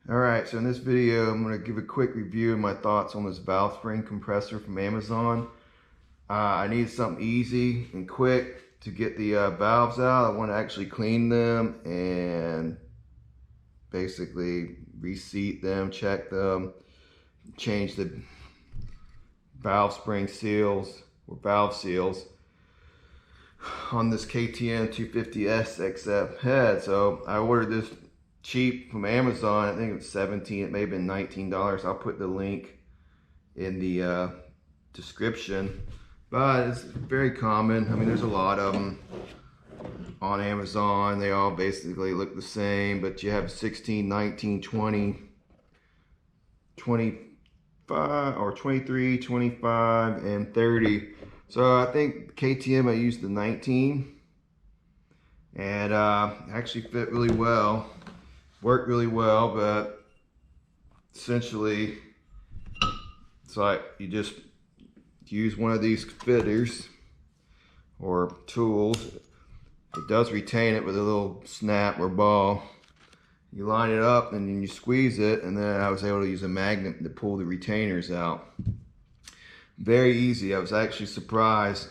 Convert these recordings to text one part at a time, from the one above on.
Alright, so in this video I'm going to give a quick review of my thoughts on this valve spring compressor from Amazon. I need something easy and quick to get the valves out. I want to actually clean them and basically reseat them, check them, change the valve spring seals or valve seals on this KTM 250S XF head. So I ordered this cheap from Amazon. I think it was $17, it may have been $19. I'll put the link in the description, but it's very common. I mean, there's a lot of them on Amazon. They all basically look the same, but you have 16, 19, 20, 25 or 23, 25 and 30. So I think KTM, I used the 19 and actually fit really well. Worked really well, but essentially it's like you just use one of these fitters or tools. It does retain it with a little snap or ball. You line it up and then you squeeze it, and then I was able to use a magnet to pull the retainers out. Very easy. I was actually surprised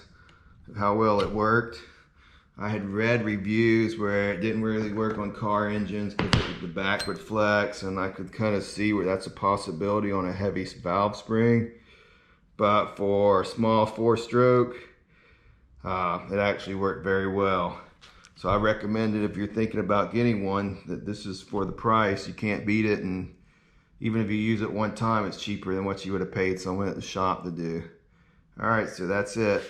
at how well it worked. I had read reviews where it didn't really work on car engines because of the backward flex, and I could kind of see where that's a possibility on a heavy valve spring. But for a small 4-stroke, it actually worked very well. So I recommend it if you're thinking about getting one, that this is for the price. You can't beat it, and even if you use it one time, it's cheaper than what you would have paid someone at the shop to do. All right, so that's it.